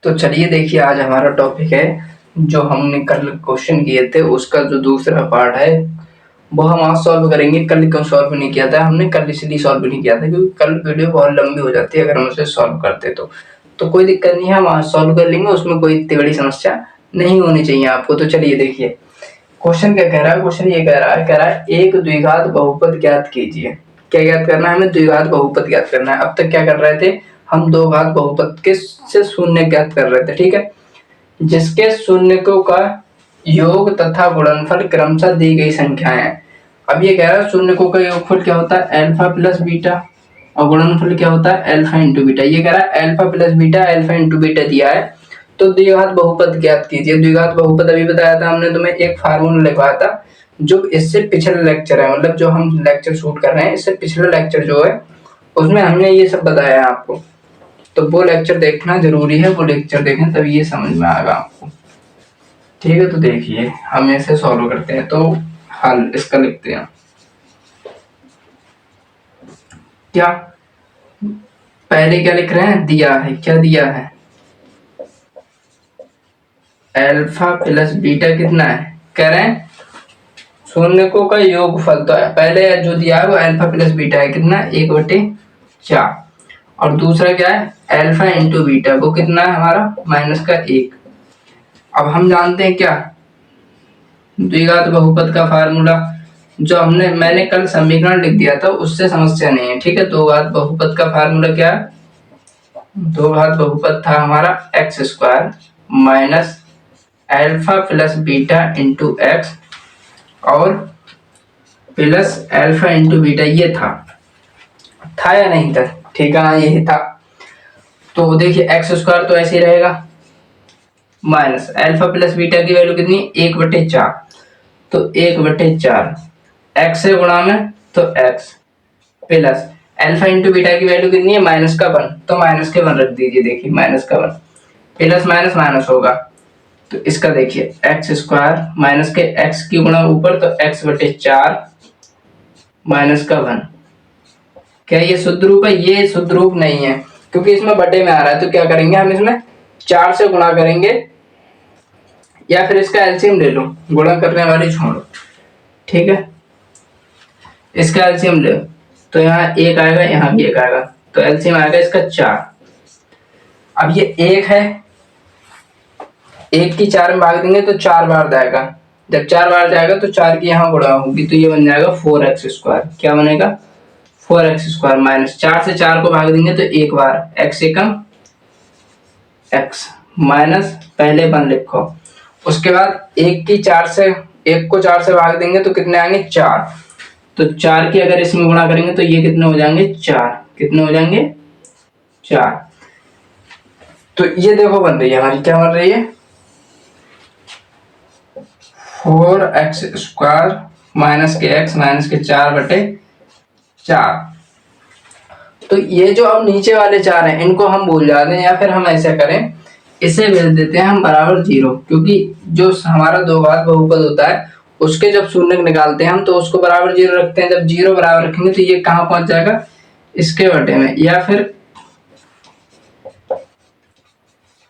तो चलिए देखिए, आज हमारा टॉपिक है जो हमने कल क्वेश्चन किए थे उसका जो दूसरा पार्ट है वो हम आज सॉल्व करेंगे। कल क्यों सॉल्व नहीं किया था हमने? कल इसलिए सॉल्व नहीं किया था क्योंकि कल वीडियो बहुत लंबी हो जाती है अगर हम उसे सॉल्व करते तो कोई दिक्कत नहीं है, हम आज सॉल्व कर लेंगे, उसमें कोई इतनी बड़ी समस्या नहीं होनी चाहिए आपको। तो चलिए देखिए क्वेश्चन क्या कह रहा है। क्वेश्चन ये कह रहा है एक द्विघात बहुपद ज्ञात कीजिए। क्या ज्ञात करना है हमें? द्विघात बहुपद ज्ञात करना है। अब तक क्या कर रहे थे हम? दो घात बहुपद के से शून्य ज्ञात कर रहे थे, ठीक है, जिसके शून्यकों का योग तथा गुणनफल क्रमशः दी गई संख्याएं हैं। अब ये कह रहा है शून्यकों का योगफल क्या होता है? अल्फा प्लस बीटा, और गुणनफल क्या होता है? Alpha into beta. ये कह रहा है alpha plus beta, alpha into beta दिया है तो द्विघात बहुपद ज्ञात कीजिए। द्विघात बहुपद अभी बताया था हमने तुम्हें, एक फार्मूला लिखवाया था जो इससे पिछले लेक्चर है, मतलब जो हम लेक्चर शूट कर रहे हैं इससे पिछले लेक्चर जो है उसमें हमने ये सब बताया है आपको। तो वो लेक्चर देखना जरूरी है, वो लेक्चर देखें तभी ये समझ में आएगा आपको, ठीक है। तो देखिए हम ऐसे सॉल्व करते हैं। तो हल इसका लिखते हैं क्या, पहले क्या लिख रहे हैं? दिया है, क्या दिया है? अल्फा प्लस बीटा कितना है? कह रहे हैं शून्यकों का योगफल। तो पहले जो दिया है वो अल्फा प्लस बीटा है, कितना? 1/4। और दूसरा क्या है? अल्फा इंटू बीटा, वो कितना है हमारा? -1। अब हम जानते हैं क्या, द्विघात बहुपद का फार्मूला जो मैंने कल समीकरण लिख दिया था उससे समस्या नहीं है, ठीक है। दो घात बहुपद का फार्मूला क्या है? दो घात बहुपद था हमारा x² minus alpha plus beta into x और प्लस अल्फा इंटू बीटा। ये था या नहीं था? ठीक है, हाँ यही था। तो देखिए x² तो ऐसे ही रहेगा माइनस अल्फा प्लस बीटा की वैल्यू कितनी? 1/4। तो 1/4 x से गुणा में तो x plus alpha into beta की वैल्यू कितनी है? -1, तो -1 रख दीजिए। देखिए -1 प्लस माइनस माइनस होगा तो इसका देखिए x² माइनस के x की गुणा ऊपर तो x/4 -1। क्या ये शुद्ध रूप है? ये शुद्ध रूप नहीं है क्योंकि इसमें बटे में आ रहा है। तो क्या करेंगे हम? इसमें 4 से गुणा करेंगे या फिर इसका एलसीएम ले लो, गुणा करने वाली छोड़ो, ठीक है। इसका एलसीएम ले तो यहाँ 1 आएगा, यहाँ भी 1 आएगा, तो एलसीएम आएगा इसका 4। अब ये 1 है, 1 की 4 में भाग देंगे तो 4 बार जाएगा। जब 4 बार जाएगा तो 4 की यहाँ गुणा होगी तो ये बन जाएगा 4x²। क्या बनेगा? 4x² माइनस 4 से 4 को भाग देंगे तो 1 बार, x एकम x माइनस पहले 1 लिखो। उसके बाद 1 की 4 से 1 को 4 से भाग देंगे तो कितने आएंगे? 4। तो 4 की अगर इसमें गुणा करेंगे तो ये कितने हो जाएंगे? 4। कितने हो जाएंगे? 4। तो ये देखो बन रही है हमारी, क्या बन रही है? 4x² माइनस के x माइनस के 4/4। तो ये जो अब नीचे वाले 4 हैं इनको हम भूल जाते हैं, या फिर हम ऐसा करें इसे भेज देते हैं हम बराबर 0, क्योंकि जो हमारा दो घात बहुपद होता है उसके जब शून्य निकालते हैं हम तो उसको बराबर 0 रखते हैं। जब 0 बराबर रखेंगे तो ये कहाँ पहुंच जाएगा? इसके बटे में। या फिर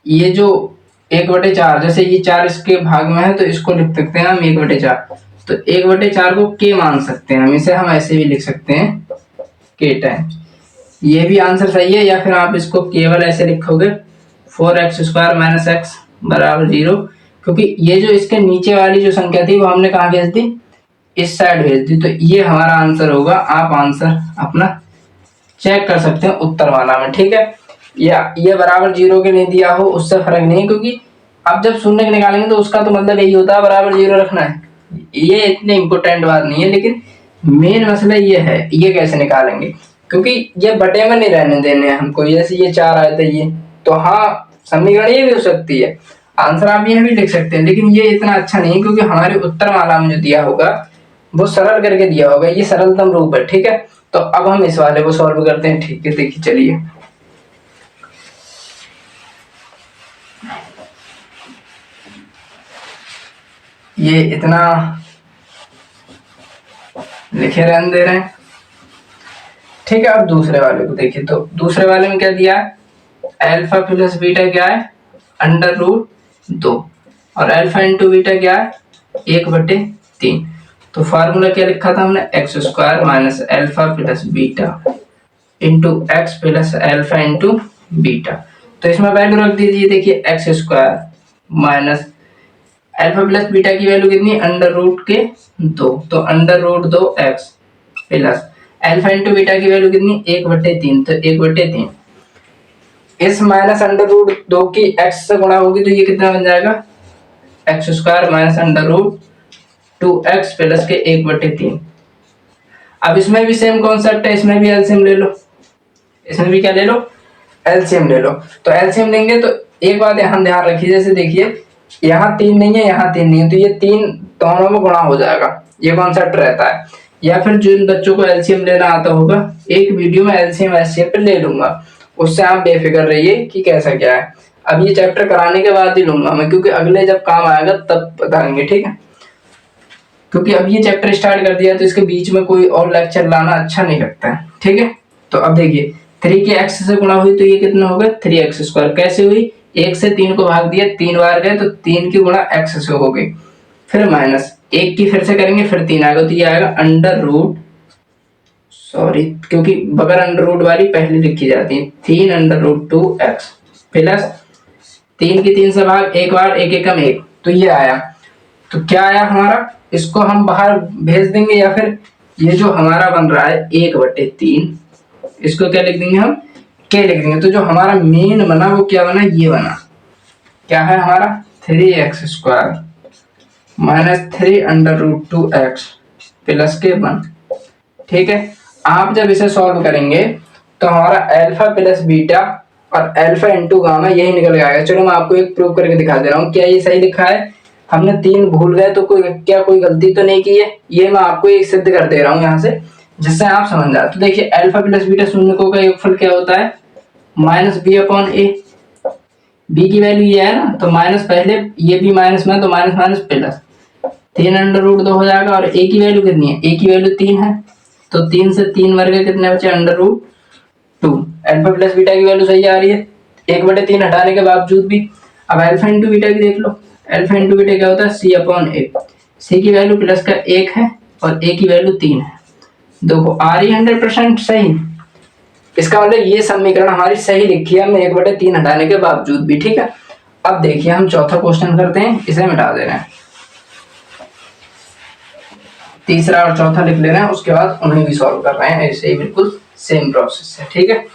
ये जो 1/4, जैसे ये 4 इसके भाग में है तो इसको लिख सकते हैं हम 1/4। तो 1/4 को k मान सकते हैं हम, इसे हम ऐसे भी लिख सकते हैं k टाइम। ये भी आंसर सही है। या फिर आप इसको केवल ऐसे लिखोगे 4x² माइनस x बराबर 0, क्योंकि ये जो इसके नीचे वाली जो संख्या थी वो हमने कहाँ भेज दी? इस साइड भेज दी। तो ये हमारा आंसर होगा। आप आंसर अपना चेक कर सकते हैं उत्तर वाला में, ठीक है। या ये बराबर 0 के नहीं दिया हो उससे फर्क नहीं, क्योंकि अब जब शून्य निकालेंगे तो उसका तो मतलब यही होता है बराबर 0 रखना है। ये इतनी इंपोर्टेंट बात नहीं है, लेकिन मेन मसला ये है ये कैसे निकालेंगे, क्योंकि ये बटे में नहीं रहने देने हैं हमको। जैसे ये 4 आए थे ये, तो हाँ समीकरण ये भी हो सकती है, आंसर आप ये भी लिख सकते हैं, लेकिन ये इतना अच्छा नहीं क्योंकि हमारे उत्तर माला में जो दिया होगा वो सरल करके दिया होगा, ये सरलतम रूप है, ठीक है। तो अब हम इस वाले को सॉल्व करते हैं, ठीक है। देखिए चलिए ये इतना लिखे रहने दे रहे हैं, ठीक है। अब दूसरे वाले को देखिए, तो दूसरे वाले में क्या दिया है? अल्फा प्लस बीटा क्या है? अंडर रूट 2 और अल्फा इंटू बीटा क्या है 1/3। तो फार्मूला क्या लिखा था हमने x square minus alpha plus beta into x plus alpha into beta. तो इसमें वैल्यू रख दीजिए, देखिए x square minus alpha plus beta की वैल्यू कितनी अंडर रूट के 2, तो under root 2 x plus alpha into beta की वैल्यू कितनी 1/3, तो 1/3 इस माइनस अंडर रूट 2 की एक्स से गुणा होगी तो ये कितना बन जाएगा x square minus under root 2x plus के 1/3। अब इसमें भी सेम कॉन्सेप्ट है, इसमें भी एलसीएम ले लो, इसमें भी क्या ले लो एलसीएम ले लो। तो एलसीएम लेंगे तो एक बात यहाँ ध्यान रखिए, जैसे देखिए यहाँ 3 नहीं है यहाँ 3 नहीं है, तो ये 3 दोनों में गुणा हो जाएगा, ये कॉन्सेप्ट रहता है। या फिर जिन बच्चों को एलसीएम लेना आता होगा एक वीडियो में एलसीएम एचसीएफ पे ले लूंगा, उससे आप बेफिक्र रहिए कि कैसा क्या है। अब ये चैप्टर कराने के बाद ही लूंगा मैं, क्योंकि अगले जब काम आएगा तब बताएंगे, ठीक है। क्योंकि अब ये चैप्टर स्टार्ट कर दिया तो इसके बीच में कोई और लेक्चर लाना अच्छा नहीं लगता है, ठीक है। तो अब देखिए 3 की x से गुणा हुई तो ये कितना होगा 3x स्क्वायर। कैसे हुई 1 से 3 को भाग दिया 3 बार गए तो 3 की गुणा x से हो गई, फिर माइनस 1 की फिर से करेंगे फिर 3 आएगा, तो ये आएगा अंडर रूट, सॉरी क्योंकि बगैर अंडर रूट वाली पहले लिखी जाती है 3 अंडर रूट 2x प्लस 3 की 3 से भाग एक बार 1 एकम 1, तो ये आया। तो क्या आया हमारा, इसको हम बाहर भेज देंगे या फिर ये जो हमारा बन रहा है 1/3 इसको क्या लिख देंगे हम k लिख देंगे। तो जो हमारा मेन बना वो क्या बना, ये बना क्या है हमारा 3x square minus 3 under root 2x plus के 1, ठीक है। आप जब इसे सॉल्व करेंगे तो हमारा अल्फा प्लस बीटा और अल्फा इंटू गामा यही निकल आएगा। चलो मैं आपको एक प्रूव करके दिखा दे रहा हूँ, क्या ये सही लिखा है, हमने 3 भूल गए तो कोई गलती तो नहीं की है, ये मैं आपको एक सिद्ध कर दे रहा हूँ यहाँ से जिससे आप समझ जाए। तो देखिए अल्फा प्लस बीटा शून्यकों का योगफल क्या होता है माइनस बी अपॉन ए, बी की वैल्यू ये है ना, तो माइनस पहले ये भी माइनस में तो minus minus plus 3 under root 2 हो जाएगा, और ए की वैल्यू कितनी है, ए की वैल्यू 3 है, तो 3 से 3 वर्ग कितने बचे under root 2। Alpha plus beta की वैल्यू सही आ रही है 1/3 हटाने के बावजूद भी। अब अल्फा इंटू बीटा की देख लो, अल्फा इंटू बीटा क्या होता है सी अपॉन ए, सी की वैल्यू प्लस का 1 है और ए की वैल्यू 3 है, देखो आ रही 100% सही। इसका मतलब ये समीकरण हमारी सही लिखी है हमने 1/3 हटाने के बावजूद भी, ठीक है। अब देखिए हम चौथा क्वेश्चन करते हैं, इसे मिटा दे रहे हैं, तीसरा और चौथा लिख ले रहे हैं, उसके बाद उन्हें भी सॉल्व कर रहे हैं, ऐसे ही बिल्कुल सेम प्रोसेस है, ठीक है।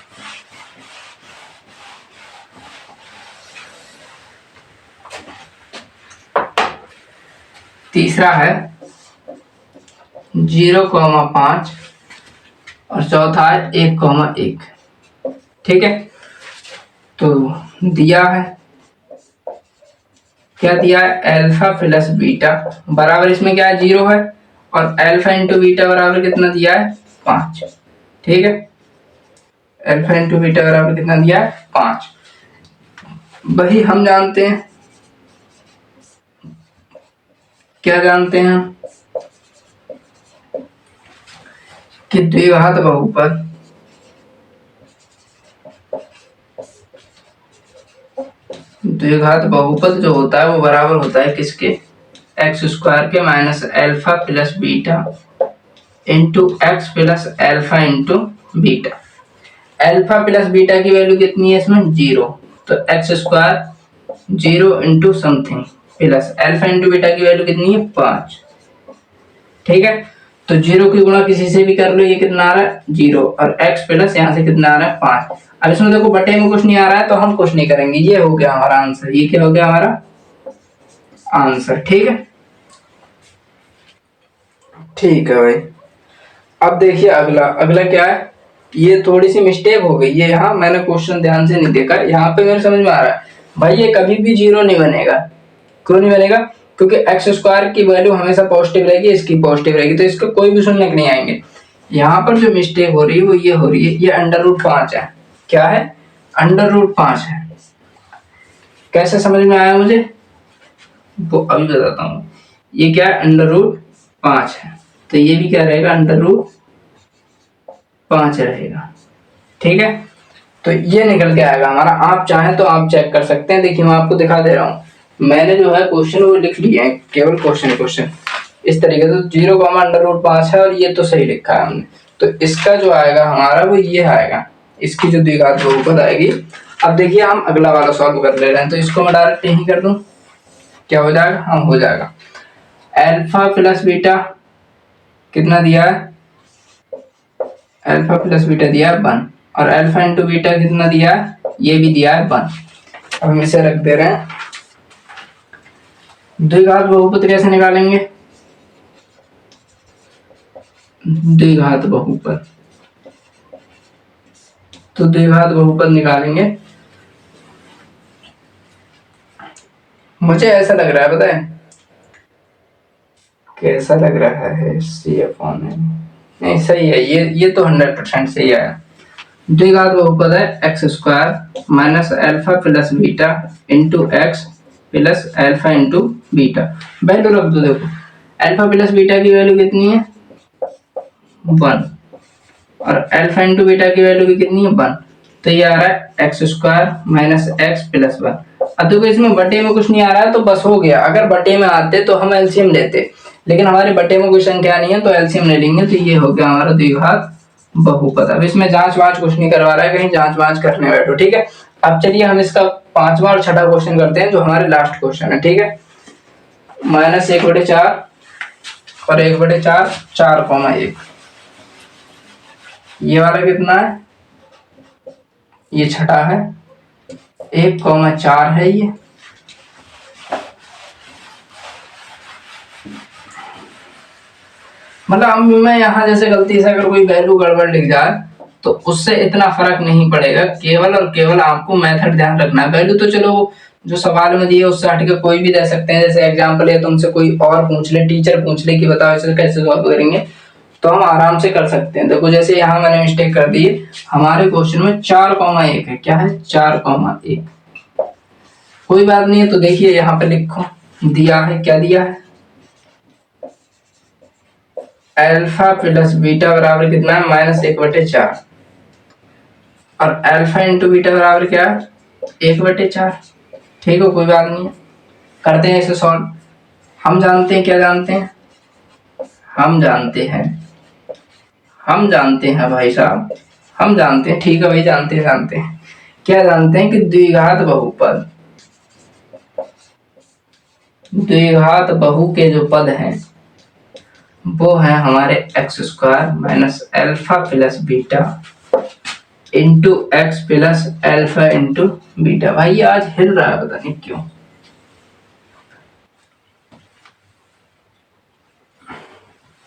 तीसरा है 0,5 और चौथा है 1,1, ठीक है। तो दिया है क्या दिया है अल्फा प्लस बीटा बराबर इसमें क्या है 0 है, और अल्फा इंटू बीटा बराबर कितना दिया है 5, ठीक है। अल्फा इंटू बीटा बराबर कितना दिया है 5। वही हम जानते हैं, क्या जानते हैं हम कि द्विघात बहुपद जो होता है वो बराबर होता है किसके एक्स स्क्वायर के minus alpha plus beta into x plus alpha into beta. Alpha plus beta की वैल्यू कितनी है इसमें 0, तो x square 0 into something plus alpha into beta की वैल्यू कितनी है 5, ठीक है। तो 0 की गुणा किसी से भी कर लो, ये कितना आ रहा है 0 और x प्लस यहाँ से कितना आ रहा है 5। अब इसमें देखो बटे में कुछ नहीं आ रहा है तो हम कुछ नहीं करेंगे, ये हो गया हमारा आंसर, ये क्या हो गया हमारा आंसर, ठीक है। ठीक है भाई, अब देखिए अगला क्या है, ये थोड़ी सी मिस्टेक हो गई, ये यहाँ मैंने क्वेश्चन ध्यान से नहीं देखा, यहाँ पे मेरे समझ में आ रहा है भाई ये कभी भी 0 नहीं बनेगा। क्यों नहीं बनेगा, क्योंकि एक्स स्क्वायर की वैल्यू हमेशा पॉजिटिव रहेगी, इसकी पॉजिटिव रहेगी, तो इसको कोई भी शून्य नहीं आएंगे। यहाँ पर जो मिस्टेक हो रही है वो ये हो रही है, ये अंडर रूट 5 है, क्या है अंडर रूट 5 है। कैसे समझ में आया मुझे वो अभी बताता हूँ। ये क्या है अंडर रूट 5 है, तो ये भी क्या रहेगा अंडर रूट 5 रहेगा, ठीक है। तो ये निकल के आएगा हमारा। आप चाहें तो आप चेक कर सकते हैं। देखिए मैं आपको दिखा दे रहा हूँ, मैंने जो है क्वेश्चन वो लिख लिए हैं, केवल क्वेश्चन इस तरीके से। 0,√5 है और ये तो सही लिखा है हमने। तो इसका जो आएगा हमारा वो ये आएगा, इसकी जो द्विघात बहुपद आएगी। अब देखिए हम अगला वाला सॉल्व कर ले रहे हैं, तो इसको मैं डायरेक्ट यही कर दूं, क्या हो जाएगा? हाँ हो जाएगा। अल्फा प्लस बीटा कितना दिया है? अल्फा प्लस बीटा दिया है 1, और अल्फा इंटू बीटा कितना दिया है? ये भी दिया है 1। अब हम इसे रख दे रहे हैं। द्विघात बहुपद कैसे निकालेंगे? द्विघात बहुपद, तो द्विघात बहुपद निकालेंगे। मुझे ऐसा लग रहा है, पता है कैसा लग रहा है? नहीं सही है, ये तो 100% सही आया। द्विघात बहुपद है x² minus alpha plus beta into x plus alpha into beta. Value रख दो। देखो अल्फा प्लस बीटा की वैल्यू कितनी है? 1, और अल्फा इंटू बीटा की वैल्यू भी कितनी है? 1। तो ये आ रहा है x² माइनस एक्स प्लस 1। अब देखो इसमें बटे में कुछ नहीं आ रहा है तो बस हो गया। अगर बटे में आते तो हम एलसीएम लेते, लेकिन हमारे बटे में कोई संख्या नहीं है तो एलसीएम ले लेंगे। तो ये हो गया हमारा द्विघात बहुपद। अब इसमें जांच वांच कुछ नहीं करवा रहा है, कहीं जांच वांच करने बैठो, ठीक है। अब चलिए हम इसका 5वां और 6वां क्वेश्चन करते हैं, जो हमारे लास्ट क्वेश्चन है, ठीक है। -1/4 और 1/4 4,1। ये वाला कितना है? ये 6 है, 1,4 है ये। मतलब मैं यहाँ जैसे गलती से अगर कोई वैल्यू गड़बड़ लिख जाए तो उससे इतना फर्क नहीं पड़ेगा, केवल और केवल आपको मेथड ध्यान रखना है। वैल्यू तो चलो जो सवाल में दिए उससे हट के कोई भी दे सकते हैं। जैसे एग्जांपल है, तुमसे कोई और पूछ ले, टीचर पूछ ले कि बताओ इसे कैसे सॉल्व करेंगे, तो हम आराम से कर सकते हैं। देखो जैसे यहाँ मैंने मिस्टेक कर दी, हमारे क्वेश्चन में 4,1 है। क्या है? 4,1। कोई बात नहीं है, तो देखिए यहाँ पे लिखो, दिया है, क्या दिया है? अल्फा प्लस बीटा बराबर कितना है? -1/4, और अल्फा इंटू बीटा बराबर क्या है? 1/4। ठीक है, कोई बात नहीं है, करते हैं इसे सॉल्व। हम जानते हैं, क्या जानते हैं? हम जानते हैं भाई साहब, हम जानते हैं। ठीक है भाई, जानते हैं क्या जानते हैं? कि द्विघात बहु के जो पद हैं वो है हमारे x² minus alpha plus beta into x plus alpha into beta. भाई ये आज हिल रहा है, पता नहीं क्यों।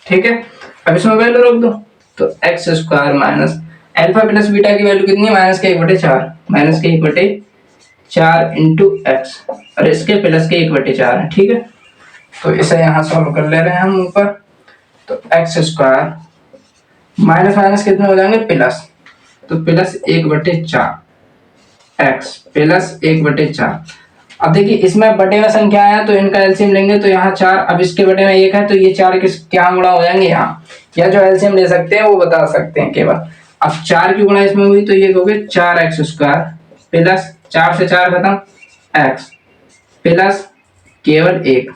ठीक है, अब इसमें वैल्यू रख दो। तो x² minus alpha plus beta की वैल्यू कितनी है? -1/4 इंटू एक्स, और इसके प्लस के 1/4 है। ठीक है, तो इसे यहाँ सॉल्व कर ले रहे हैं हम ऊपर। तो x² माइनस माइनस कितने हो जाएंगे? प्लस, तो प्लस 1/4 x प्लस 1/4। अब देखिए इसमें बटे में संख्या है तो इनका एलसीएम लेंगे, तो यहाँ 4, अब इसके बटे में 1 है तो ये 4 किस क्या गुणा हो जाएंगे यहाँ, या जो एलसीएम ले सकते हैं वो बता सकते हैं केवल। अब 4 की गुणा इसमें हुई तो ये हो गए 4x² प्लस 4 से 4 खत्म x प्लस केवल 1।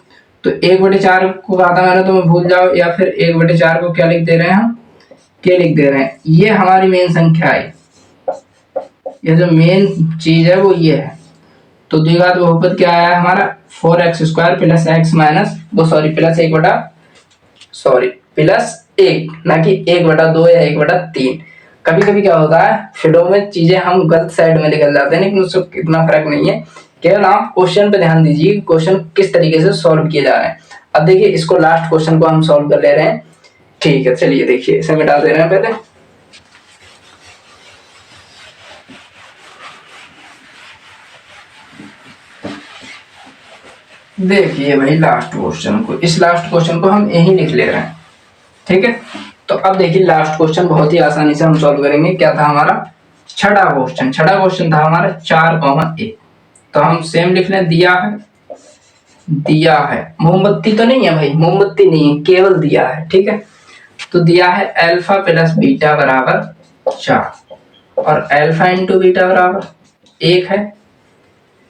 तो 1/4 को कहा था मैंने, तो मैं भूल जाओ, या फिर 1/4 को क्या लिख दे रहे हैं हम? क्या लिख दे रहे हैं? ये हमारी मेन संख्या है, ये जो मेन चीज है वो ये है। तो द्विघात बहुपद क्या आया हमारा? 4x² plus x minus plus 1, ना कि 1/2 या 1/3। कभी कभी क्या होता है फिडो में चीजें हम गलत साइड में निकल जाते हैं, लेकिन उससे इतना फर्क नहीं है। केवल आप क्वेश्चन पे ध्यान दीजिए, क्वेश्चन किस तरीके से सॉल्व किए जा रहे हैं। अब देखिए इसको, लास्ट क्वेश्चन को हम सॉल्व कर ले रहे हैं। ठीक है, चलिए देखिए इसे मिटा दे रहे हैं पहले। देखिए भाई लास्ट क्वेश्चन को, इस लास्ट क्वेश्चन को हम यही लिख ले रहे हैं। ठीक है, तो अब देखिए लास्ट क्वेश्चन बहुत ही आसानी से हम सॉल्व करेंगे। क्या था हमारा? 6वां क्वेश्चन था हमारा 4,1। तो हम सेम लिख लें, दिया है, मोमबत्ती तो नहीं है भाई, मोमबत्ती नहीं है, केवल दिया है। ठीक है, तो दिया है अल्फा प्लस बीटा बराबर 4, और अल्फा इंटू बीटा बराबर 1 है।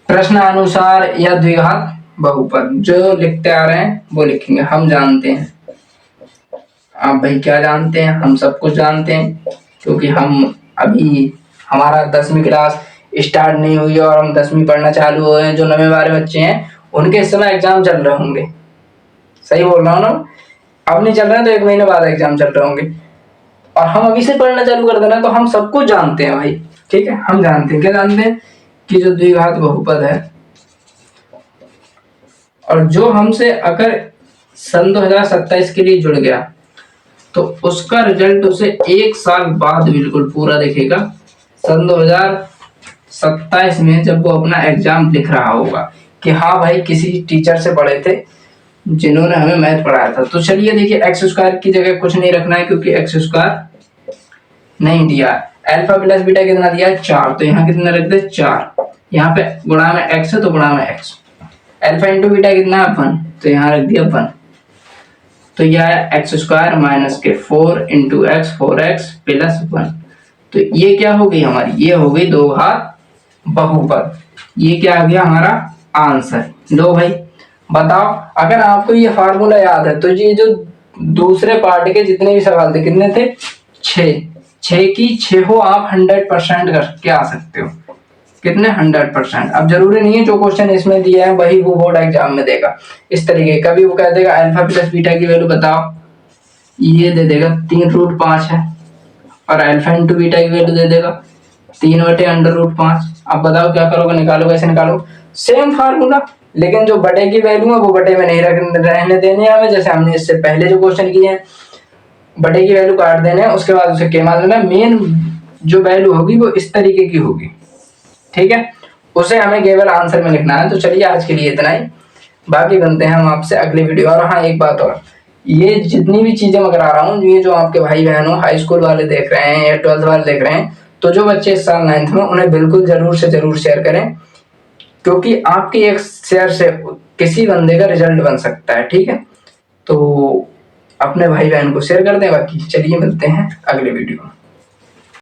प्रश्नानुसार या द्विघात बहुपद जो लिखते आ रहे हैं वो लिखेंगे, हम जानते हैं। आप भाई क्या जानते हैं? हम सब कुछ जानते हैं, क्योंकि हम अभी हमारा 10वीं क्लास स्टार्ट नहीं हुई है और हम 10वीं पढ़ना चालू हुए हैं। जो नवे वाले बच्चे हैं उनके इस समय एग्जाम चल रहे होंगे, सही बोल रहा हूँ ना? अब नहीं चल रहे तो 1 महीने बाद एग्जाम चल रहे होंगे, और हम अभी से पढ़ना चालू कर देना तो हम सब कुछ जानते हैं भाई। ठीक है, हम जानते हैं, क्या जानते हैं? कि जो द्विघात बहुपद है और जो हमसे अगर सन 2027 के लिए जुड़ गया तो उसका रिजल्ट उसे 1 साल बाद बिल्कुल पूरा दिखेगा, सन 2027 में, जब वो अपना एग्जाम लिख रहा होगा कि हाँ भाई किसी टीचर से पढ़े थे जिन्होंने हमें मैथ पढ़ाया था। तो चलिए देखिए, एक्स स्क्वायर की जगह कुछ नहीं रखना है क्योंकि एक्स स्क्वायर नहीं दिया। अल्फा प्लस बीटा कितना दिया है? 4, तो यहाँ कितना रख दे? 4। यहाँ पे गुणा में एक्स है तो गुणा में एक्स। अल्फा इंटू बीटा कितना है? 1, तो यहाँ रख दिया 1। तो यह है एक्स स्क्वायर माइनस के 4 इंटू एक्स, 4x प्लस 1। तो ये क्या हो गई हमारी? ये हो गई दो घात बहुपद। ये क्या आ गया हमारा आंसर? लो भाई बताओ, अगर आपको ये फार्मूला याद है तो ये जो दूसरे पार्ट के जितने भी सवाल थे कितने थे? 6 की 6 आप 100% करके आ सकते हो। कितने? 100%। अब जरूरी नहीं है जो क्वेश्चन इसमें दिया है वही वो बोर्ड एग्जाम में देगा। इस तरीके कभी वो कह देगा अल्फा प्लस बीटा की वैल्यू बताओ, ये दे देगा 3√5 है, और अल्फा इंटू बीटा की वैल्यू दे देगा 3/√5। अब बताओ क्या करोगे? निकालो, कैसे निकालो? सेम फार्मूला, लेकिन जो बटे की वैल्यू है वो बटे में नहीं रहने देने हमें, जैसे हमने इससे पहले जो क्वेश्चन किए हैं। बटे की वैल्यू काट देने, उसके बाद उसे के मान लेना। मेन जो वैल्यू होगी वो इस तरीके की होगी, ठीक है? उसे हमें केवल आंसर में लिखना है। तो चलिए आज के लिए इतना ही, बाकी बनते हैं हम आपसे अगले वीडियो। और हाँ एक बात और, ये जितनी भी चीजें मैं करा रहा हूँ, ये जो आपके भाई बहनों हाई स्कूल वाले देख रहे हैं या 12th वाले देख रहे हैं, तो जो बच्चे इस साल 9th में, उन्हें बिल्कुल जरूर से जरूर शेयर करें, क्योंकि आपके एक शेयर से किसी बंदे का रिजल्ट बन सकता है। ठीक है, तो अपने भाई बहन को शेयर कर दें। बाकी चलिए मिलते हैं अगले वीडियो में।